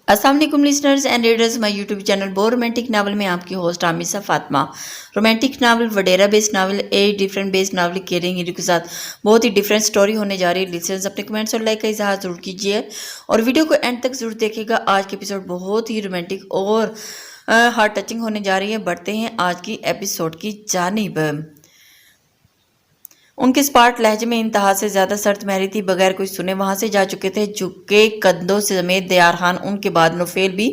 अस्सलाम वालेकुम listeners and readers my YouTube channel बो रोमांटिक नावल में आपकी host Amisa Fatima. Romantic novel wadera based novel different based novel caring hero के साथ बहुत ही डिफरेंट स्टोरी होने जा रही है। लिसनर्स अपने कमेंट्स और लाइक का इजहार जरूर कीजिए और वीडियो को एंड तक जरूर देखिएगा। आज के एपिसोड बहुत ही रोमांटिक और हार्ट टचिंग होने जा रही है। बढ़ते हैं आज की एपिसोड की जानिब। उनके स्पार्ट लहजे में इंतहा से ज्यादा शर्त महरी थी। बगैर कुछ सुने वहां से जा चुके थे। झुके कदों से समेत दयार खान, उनके बाद नोफेल भी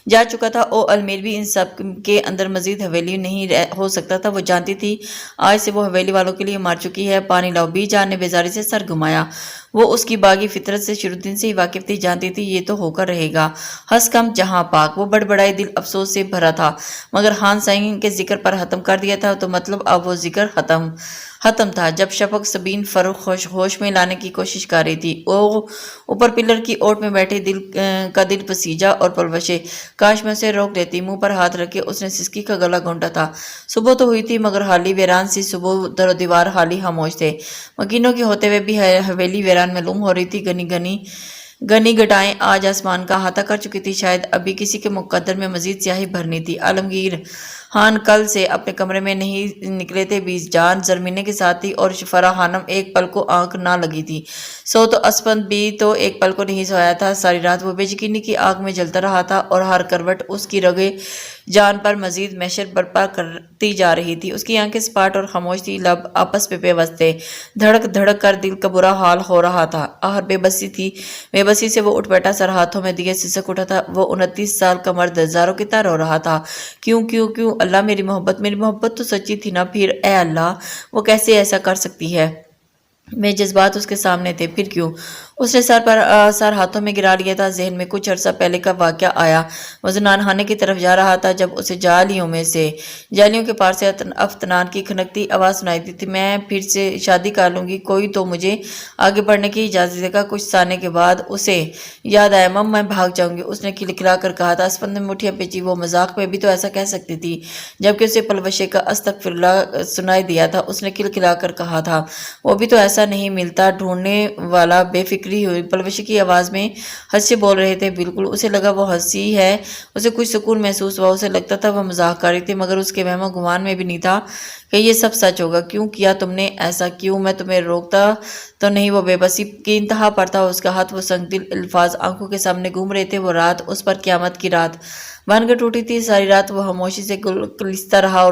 जा चुका था। ओ अलमीर भी इन सब के अंदर मजीद हवेली नहीं हो सकता था। वो जानती थी आज से वो हवेली वालों के लिए मर चुकी है। पानी लाओ बी जान ने बेजारी से सर घुमाया। वो उसकी बागी फितरत से शुरू दिन से ही वाकिफ थी। जानती थी ये तो होकर रहेगा। हंस कम जहां पाक। वो बड़बड़ाई, दिल अफसोस से भरा था। मगर खान साइन के जिक्र पर खत्म कर दिया था तो मतलब अब वो जिक्र खत्म था। जब शफक सबीन फरूख होश में लाने की कोशिश कर रही थी। वो ऊपर पिलर की ओट में बैठे दिल पसीजा और पलवशे। काश मैं उसे रोक लेती। मुंह पर हाथ रखे उसने सिसकी का गला घोंटा था। सुबह तो हुई थी मगर हाली वीरान सी। सुबह दरो दीवार हाली खामोश थे। मकीनों के होते हुए भी हवेली वीरान मालूम हो रही थी। घनी घटाएं आज आसमान का अहाता कर चुकी थी। शायद अभी किसी के मुकद्दर में मजीद स्याही भरनी थी। आलमगीर खान कल से अपने कमरे में नहीं निकले थे। बीस जान जरमीने के साथ थी और फरा खानम एक पल को आंख ना लगी थी। सो तो असपंद भी तो एक पल को नहीं सोया था। सारी रात वो बेयकीनी की आग में जलता रहा था और हर करवट उसकी रगे जान पर मजीद मैशर बर्पा करती जा रही थी। उसकी आंखें सपाट और खामोश थी। लब आपस में बेबस थे। धड़क धड़क कर दिल का बुरा हाल हो रहा था। आहर बेबसी थी। बेबसी से वो उठ बैठा। सर हाथों में दिए सिसक उठा था। वो 29 साल का मर्द हजारों की तरह रो रहा था। क्यों क्यों क्यों अल्लाह, मेरी मोहब्बत तो सच्ची थी ना। फिर ए अल्लाह, वो कैसे ऐसा कर सकती है। मेरे जज्बात उसके सामने थे। फिर क्यों। उसने सर हाथों में गिरा लिया था। जहन में कुछ अरसा पहले का वाकया आया। वो ज़नानखाने की तरफ जा रहा था जब उसे जालियों के पार से अफ्तनान की खनकती आवाज़ सुनाई दी थी। मैं फिर से शादी कर लूंगी। कोई तो मुझे आगे बढ़ने की इजाज़त देगा। कुछ साने के बाद उसे याद आया, मम मैं भाग जाऊंगी। उसने खिलखिला कर कहा था। स्पंद में मुठियां पेची। वो मजाक में भी तो ऐसा कह सकती थी जबकि उसे पलवशे का अस्तगफिरुल्लाह सुनाई दिया था। उसने खिलखिला कर कहा था, वो भी तो ऐसा नहीं मिलता। ढूंढने वाला बेफिक्री हुई। पलवशी की आवाज में हंसी बोल रहे थे। बिल्कुल उसे लगा वो हंसी है। उसे कुछ सुकून महसूस हुआ। उसे लगता था वह मजाक कर रही थी मगर उसके वहमो गुमान में भी नहीं था कि ये सब सच होगा। क्यों किया तुमने ऐसा? क्यों? मैं तुम्हें रोकता तो नहीं। वो बेबसी की इंतहा पर था। उसका हाथ वो संगदिल अल्फाज आंखों के सामने घूम रहे थे। वो रात उस पर क्यामत की रात बनकर टूटी थी। सारी रात वो खामोशी से कुलिस्ता रहा और